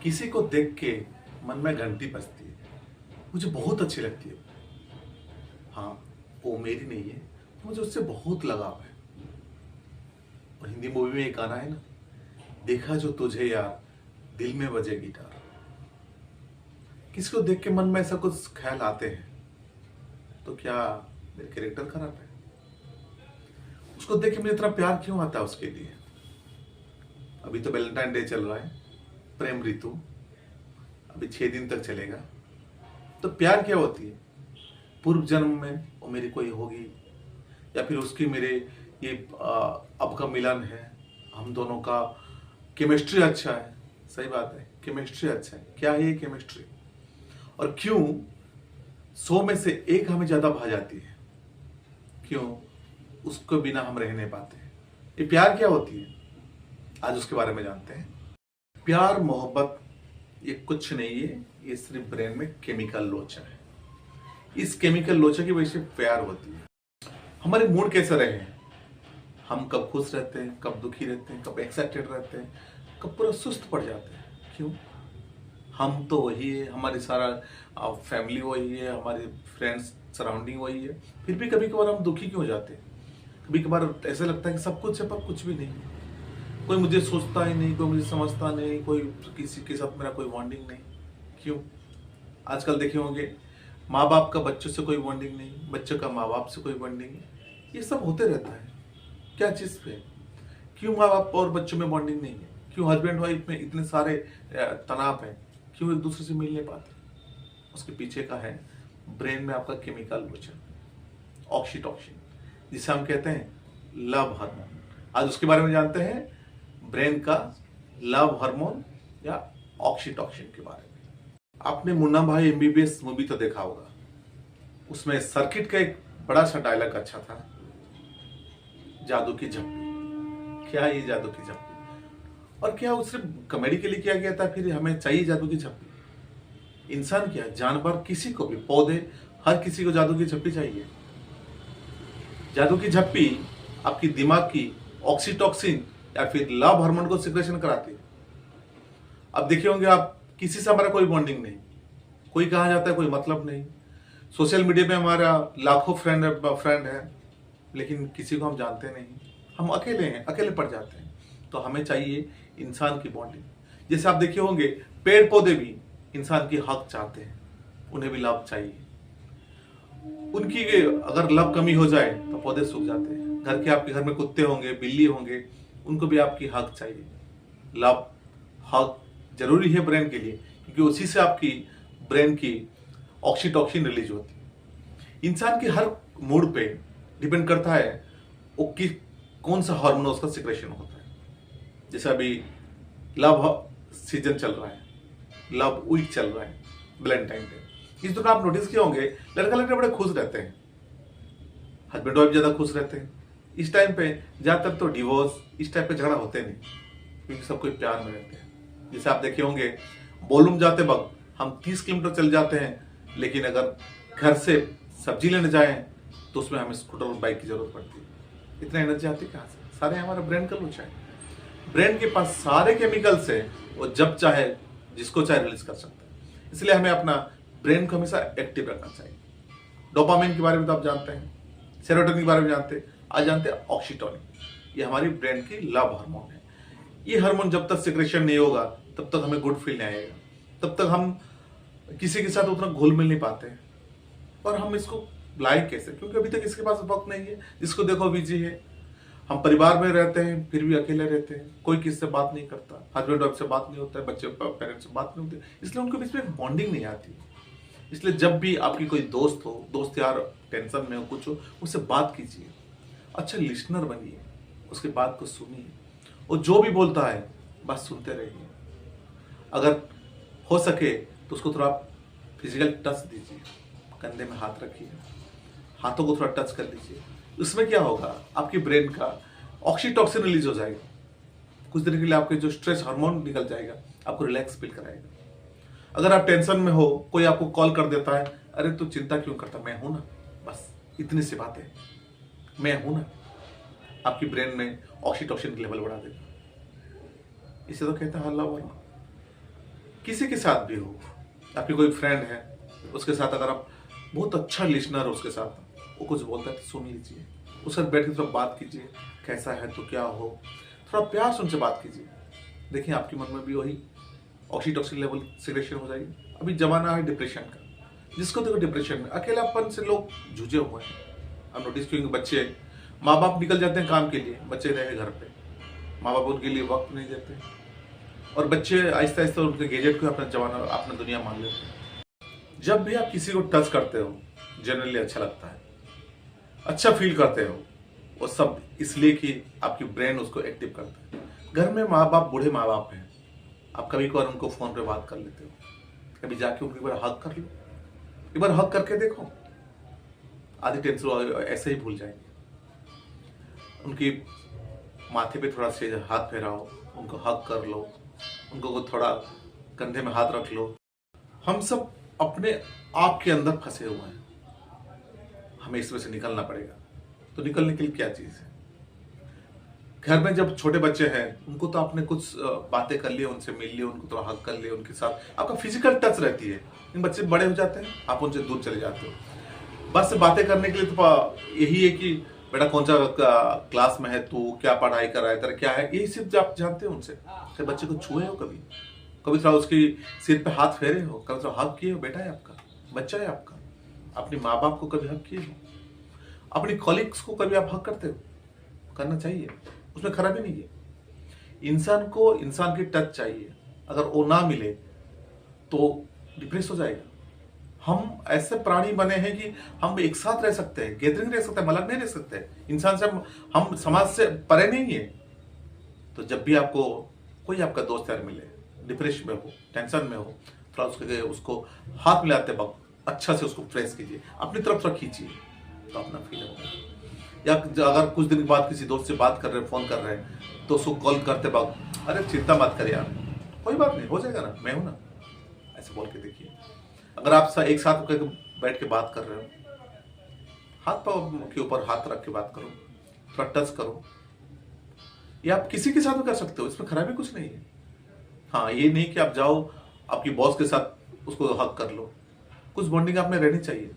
किसी को देख के मन में घंटी बजती है, मुझे बहुत अच्छी लगती है। हाँ, वो मेरी नहीं है, मुझे उससे बहुत लगाव है। और हिंदी मूवी में एक गाना है ना, देखा जो तुझे यार दिल में बजे गिटार। किसी को देख के मन में ऐसा कुछ ख्याल आते हैं तो क्या मेरे कैरेक्टर खराब है? उसको देख के मुझे इतना प्यार क्यों आता है उसके लिए? अभी तो वैलेंटाइन डे चल रहा है, प्रेम ऋतु अभी 6 दिन तक चलेगा। तो प्यार क्या होती है? पूर्व जन्म में वो मेरी कोई होगी, या फिर उसकी मेरे ये अब का मिलन है, हम दोनों का केमिस्ट्री अच्छा है। सही बात है, केमिस्ट्री अच्छा है। क्या है ये केमिस्ट्री? और क्यों 100 में से 1 हमें ज्यादा भा जाती है? क्यों उसको बिना हम रह नहीं पाते? ये प्यार क्या होती है? आज उसके बारे में जानते हैं। प्यार मोहब्बत ये कुछ नहीं है, ये सिर्फ ब्रेन में केमिकल लोचा है। इस केमिकल लोचा की वजह से प्यार होती है। हमारे मूड कैसे रहे हैं, हम कब खुश रहते हैं, कब दुखी रहते हैं, कब एक्साइटेड रहते हैं, कब पूरा सुस्त पड़ जाते हैं। क्यों? हम तो वही है, हमारी सारा फैमिली वही है, हमारे फ्रेंड्स सराउंडिंग वही है, फिर भी कभी कभार हम दुखी क्यों हो जाते हैं? कभी कभार ऐसा लगता है कि सब कुछ है पर कुछ भी नहीं। कोई मुझे सोचता ही नहीं, कोई मुझे समझता नहीं, कोई किसी के साथ मेरा कोई बॉन्डिंग नहीं। क्यों? आजकल देखे होंगे, माँ बाप का बच्चों से कोई बॉन्डिंग नहीं, बच्चों का माँ बाप से कोई बॉन्डिंग नहीं। ये सब होते रहता है। क्या चीज़ पे? क्यों माँ बाप और बच्चों में बॉन्डिंग नहीं है? क्यों हस्बैंड वाइफ में इतने सारे तनाव हैं? क्यों एक दूसरे से मिल नहीं पाते? उसके पीछे का है ब्रेन में आपका केमिकल लोचा, ऑक्सीटोसिन, जिसे हम कहते हैं लव हार्मोन। आज उसके बारे में जानते हैं, ब्रेन का लव हार्मोन या ऑक्सीटोसिन के बारे में। आपने मुन्ना भाई एमबीबीएस मूवी तो देखा होगा, उसमें सर्किट का एक बड़ा सा डायलॉग अच्छा था, जादू की झप्पी। क्या ये जादू की झप्पी? और क्या वो सिर्फ कॉमेडी के लिए किया गया था? फिर हमें चाहिए जादू की झप्पी? इंसान क्या, जानवर, किसी को भी, पौधे, हर किसी को जादू की झप्पी चाहिए। जादू की झप्पी आपकी दिमाग की ऑक्सीटोसिन या फिर लव हार्मोन को सिक्रेशन कराती है। अब देखे होंगे आप, किसी से हमारा कोई बॉन्डिंग नहीं, कोई कहा जाता है कोई मतलब नहीं, सोशल मीडिया पे हमारा लाखों फ्रेंड है, लेकिन किसी को हम जानते नहीं, हम अकेले हैं, अकेले पड़ जाते हैं। तो हमें चाहिए इंसान की बॉन्डिंग। जैसे आप देखे होंगे, पेड़ पौधे भी इंसान की हक चाहते हैं, उन्हें भी लव चाहिए। उनकी अगर लव कमी हो जाए तो पौधे सूख जाते हैं। आपके घर में कुत्ते होंगे, बिल्ली होंगे, उनको भी आपकी हक चाहिए। लव, हक जरूरी है ब्रेन के लिए, क्योंकि उसी से आपकी ब्रेन की ऑक्सीटोसिन रिलीज होती है। इंसान के हर मूड पे डिपेंड करता है वो कि कौन सा हार्मोन उसका सिक्रेशन होता है। जैसे अभी लव सीजन चल रहा है, लव वीक चल रहा है, वैलेंटाइन डे। इस दौरान आप नोटिस किए होंगे, लड़का लड़के बड़े खुश रहते हैं, हस्बैंड वाइफ ज्यादा खुश रहते हैं। इस टाइम पे ज्यादातर तो डिवोर्स, इस टाइप के झगड़ा होते नहीं, क्योंकि सब कोई प्यार में रहते हैं। जैसे आप देखे होंगे, बोलूम जाते वक्त हम 30 किलोमीटर चल जाते हैं, लेकिन अगर घर से सब्जी लेने जाएं तो उसमें हमें स्कूटर और बाइक की जरूरत पड़ती है। इतना एनर्जी आती है कहाँ से? सारे हमारा ब्रेन का लोचा है। ब्रेन के पास सारे केमिकल्स है, वो जब चाहे जिसको चाहे रिलीज कर सकता है। इसलिए हमें अपना ब्रेन को हमेशा एक्टिव रखना चाहिए। डोपामिन के बारे में तो आप जानते हैं, सेरोटोनिन के बारे में जानते हैं, आज जानते हैं ऑक्सीटोसिन। ये हमारी ब्रेन की लव हार्मोन है। ये हार्मोन जब तक सिक्रेशन नहीं होगा तब तक हमें गुड फील नहीं आएगा, तब तक हम किसी के साथ उतना घुल मिल नहीं पाते। और हम इसको लाइक कैसे? क्योंकि अभी तक इसके पास वक्त नहीं है। जिसको देखो बिजी है। हम परिवार में रहते हैं फिर भी अकेले रहते हैं, कोई किसी से बात नहीं करता, हस्बैंड वाइफ से बात नहीं होता है, बच्चे पेरेंट्स से बात नहीं होती, इसलिए उनके बीच में बॉन्डिंग नहीं आती। इसलिए जब भी आपकी कोई दोस्त हो, दोस्त यार टेंशन में हो, कुछ हो, उससे बात कीजिए, अच्छा लिसनर बनिए, उसकी बात को सुनिए, और जो भी बोलता है बस सुनते रहिए। अगर हो सके तो उसको थोड़ा फिजिकल टच दीजिए, कंधे में हाथ रखिए, हाथों को थोड़ा टच कर लीजिए। उसमें क्या होगा, आपकी ब्रेन का ऑक्सीटोसिन रिलीज हो जाएगा, कुछ देर के लिए आपके जो स्ट्रेस हार्मोन निकल जाएगा, आपको रिलैक्स फील कराएगा। अगर आप टेंशन में हो, कोई आपको कॉल कर देता है, अरे तू चिंता क्यों करता, मैं हूं ना, बस इतनी सी बात है, मैं हूं ना, आपकी ब्रेन में ऑक्सीटोसिन की लेवल बढ़ा देगा। इसे तो कहते हैं लव हार्मोन। किसी के साथ भी हो, आपकी कोई फ्रेंड है, उसके साथ अगर आप बहुत अच्छा लिसनर हो, उसके साथ वो कुछ बोलता है तो सुन लीजिए, उसके साथ बैठ के थोड़ा बात कीजिए, कैसा है तो क्या हो, थोड़ा प्यार से उनसे बात कीजिए। देखिए आपके मन में भी वही ऑक्सीटोसिन लेवल सिक्रेशन हो जाएगी। अभी जमाना है डिप्रेशन का, जिसको देखो डिप्रेशन में अकेलापन से लोग जूझे हुए हैं। आप नोटिस किए बच्चे, माँ बाप निकल जाते हैं काम के लिए, बच्चे रहे घर पे, माँ बाप उनके लिए वक्त नहीं देते, और बच्चे आहिस्ता आहिस्ता उनके गैजेट को अपना जमाना, अपना दुनिया मान लेते हैं। जब भी आप किसी को टच करते हो, जनरली अच्छा लगता है, अच्छा फील करते हो, वो सब इसलिए कि आपकी ब्रेन उसको एक्टिव करता है। घर में माँ बाप, बूढ़े माँ बाप हैं, आप कभी कभार उनको फोन पे बात कर लेते हो, कभी जाके उनको एक बार हक कर लो, एक बार हक करके देखो, आधी टेंशन ऐसे ही भूल जाएंगे। उनकी माथे पे थोड़ा से हाथ फेराओ, उनको हक कर लो, उनको थोड़ा कंधे में हाथ रख लो। हम सब अपने आप के अंदर फंसे हुए हैं, हमें इसमें से निकलना पड़ेगा। तो निकलने के लिए क्या चीज है? घर में जब छोटे बच्चे हैं, उनको तो आपने कुछ बातें कर ली, उनसे मिल लिए, उनको थोड़ा हक कर लिए, उनके साथ आपका फिजिकल टच रहती है। इन बच्चे बड़े हो जाते हैं, आप उनसे दूर चले जाते हो। बस बातें करने के लिए तो यही है कि बेटा कौन सा क्लास में है तू, क्या पढ़ाई कर रहा है, तेरा क्या है, यही सिर्फ आप जानते हो उनसे। फिर बच्चे को छुए हो कभी, कभी थोड़ा उसकी सिर पे हाथ फेरे हो, कभी थोड़ा हक किए हो, बेटा है आपका, बच्चा है आपका। अपने माँ बाप को कभी हक किए हो, अपनी कॉलीग्स को कभी आप हक करते हो? करना चाहिए, उसमें खराबी नहीं है। इंसान को इंसान की टच चाहिए, अगर वो ना मिले तो डिप्रेस हो जाएगा। हम ऐसे प्राणी बने हैं कि हम एक साथ रह सकते हैं, गैदरिंग रह सकते हैं, अलग नहीं रह सकते। इंसान से हम समाज से परे नहीं है। तो जब भी आपको कोई आपका दोस्त यार मिले, डिप्रेशन में हो, टेंशन में हो, थोड़ा उसको हाथ मिलाते वक्त अच्छा से उसको प्रेस कीजिए, अपनी तरफ से खींचिए, तो अपना फील होगा। या अगर कुछ दिन बाद किसी दोस्त से बात कर रहे हैं, फोन कर रहे हैं, तो उसको कॉल करते वक्त अरे चिंता मत कर यार, कोई बात नहीं, हो जाएगा ना, मैं हूं ना, ऐसे बोल के देखिए। अगर आप एक साथ बैठ के बात कर रहे हो, हाथ पाँव के ऊपर हाथ रख के बात करो, थोड़ा टच करो। ये आप किसी के साथ भी कर सकते हो, इसमें खराबी कुछ नहीं है। हाँ, ये नहीं कि आप जाओ आपकी बॉस के साथ उसको हक कर लो, कुछ बॉन्डिंग आप में रहनी चाहिए।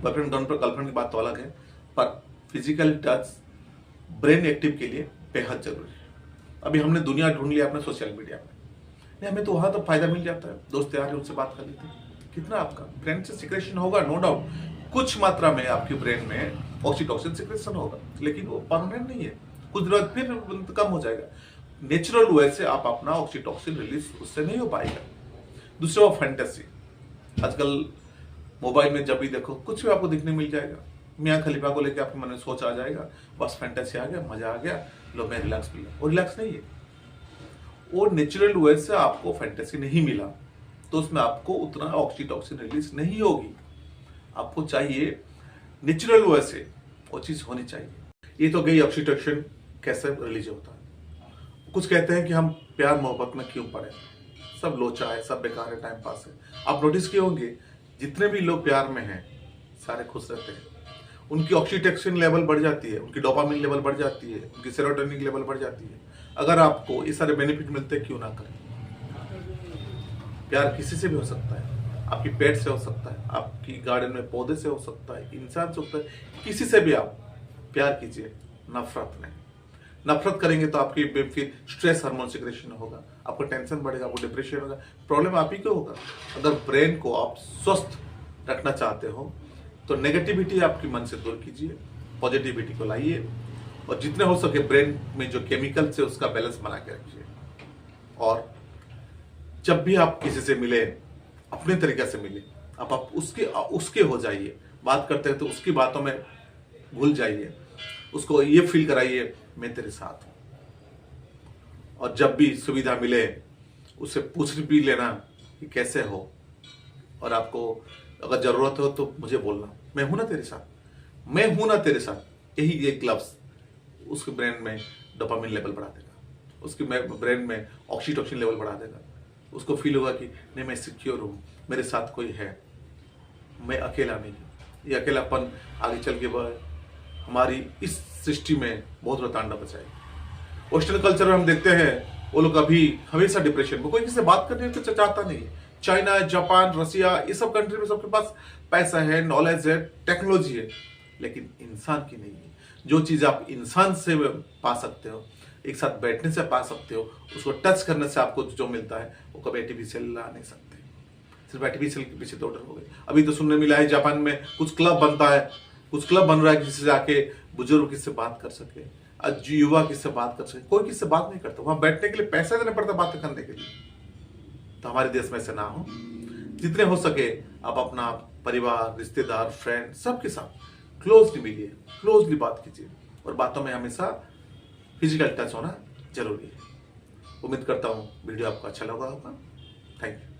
बॉयफ्रेंड गर्लफ्रेंड की बात तो अलग है, पर फिजिकल टच ब्रेन एक्टिव के लिए बेहद जरूरी है। अभी हमने दुनिया ढूंढ लिया अपने सोशल मीडिया में, नहीं हमें तो वहां तो फायदा मिल जाता है, दोस्त यार है उनसे बात कर लेते हैं, कितना आपका ब्रेन से सिक्रेशन होगा, नो डाउट कुछ मात्रा में आपकी ब्रेन में ऑक्सीटोसिन सिक्रेशन होगा, लेकिन वो परमानेंट नहीं है, कुछ दिन बाद फिर कम हो जाएगा। नेचुरल वे से आप अपना ऑक्सीटोसिन रिलीज उससे नहीं हो पाएगा। दूसरा वो फैंटेसी, आजकल मोबाइल में जब भी देखो कुछ भी आपको दिखने मिल जाएगा। मियाँ खलीफा को लेकर आपके मन में सोच आ जाएगा, बस फैंटेसी आ गया, मजा आ गया, लो मैं रिलैक्स मिला। वो रिलैक्स नहीं है, वो नेचुरल वे से आपको फैंटेसी नहीं मिला, तो उसमें आपको उतना ऑक्सीटोसिन रिलीज नहीं होगी। आपको चाहिए नेचुरल वे से वो चीज होनी चाहिए। ये तो गई ऑक्सीटोसिन कैसे रिलीज होता है। कुछ कहते हैं कि हम प्यार मोहब्बत में क्यों पड़े, सब लोचा है, सब बेकार है, टाइम पास है। आप नोटिस किए होंगे जितने भी लोग प्यार में हैं सारे खुश रहते हैं, उनकी ऑक्सीटोसिन लेवल बढ़ जाती है, उनकी डोपामिन लेवल बढ़ जाती है, उनकी सेरोटोनिन लेवल बढ़ जाती है। अगर आपको ये सारे बेनिफिट मिलते हैं, क्यों ना करें। प्यार किसी से भी हो सकता है, आपकी पेट से हो सकता है, आपकी गार्डन में पौधे से हो सकता है, इंसान से हो सकता है, किसी से भी आप प्यार कीजिए, नफरत नहीं। नफरत करेंगे तो आपकी फिर स्ट्रेस हार्मोन सिक्रेशन होगा, आपको टेंशन बढ़ेगा, आपको डिप्रेशन होगा, प्रॉब्लम आप ही को होगा। अगर ब्रेन को आप स्वस्थ रखना चाहते हो तो नेगेटिविटी आपकी मन से दूर कीजिए, पॉजिटिविटी को लाइए, और जितने हो सके ब्रेन में जो केमिकल से उसका बैलेंस बना के रखिए। और जब भी आप किसी से मिले, अपने तरीके से मिले, आप उसके हो जाइए। बात करते हैं तो उसकी बातों में भूल जाइए, उसको ये फील कराइए मैं तेरे साथ हूं। और जब भी सुविधा मिले उससे पूछ भी लेना कि कैसे हो, और आपको अगर जरूरत हो तो मुझे बोलना, मैं हूं ना तेरे साथ, मैं हूं ना तेरे साथ। यही एक लफ्ज उसके ब्रेन में डोपामिन लेवल बढ़ा देगा, उसके ब्रेन में ऑक्सीटोसिन लेवल बढ़ा देगा। उसको फील होगा कि नहीं मैं सिक्योर हूं, मेरे साथ कोई है, मैं अकेला नहीं हूं। ये अकेलापन आगे चल के हमारी इस सृष्टि में बहुत बड़ा तांडव बचाएगा। वेस्टर्न कल्चर में हम देखते हैं वो लोग अभी हमेशा डिप्रेशन में, कोई किसी से बात करने को चाहता नहीं है। चाइना, जापान, रसिया, ये सब कंट्री में सबके पास पैसा है, नॉलेज है, टेक्नोलॉजी है, लेकिन इंसान की नहीं है। जो चीज़ आप इंसान से पा सकते हो, एक साथ बैठने से पा सकते हो, उसको टच करने से आपको जो मिलता है वो कभी आर्टिफिशियल ला नहीं सकते। सिर्फ आर्टिफिशियल के पीछे दौड़ हो गए। अभी तो सुनने मिला है जापान में कुछ क्लब बनता है, कुछ क्लब बन रहा है जिससे जाके बुजुर्ग किससे बात कर सके, आज युवा किससे बात कर सके। कोई किससे बात नहीं करता, वहां बैठने के लिए पैसा देना पड़ता बातें करने के लिए। तो हमारे देश में ऐसे ना हो, जितने हो सके आप अपना परिवार, रिश्तेदार, फ्रेंड सबके साथ क्लोजली मिलिए, क्लोजली बात कीजिए, और बातों में हमेशा फिजिकल टच होना जरूरी है। उम्मीद करता हूँ वीडियो आपको अच्छा लगा होगा। Thank you.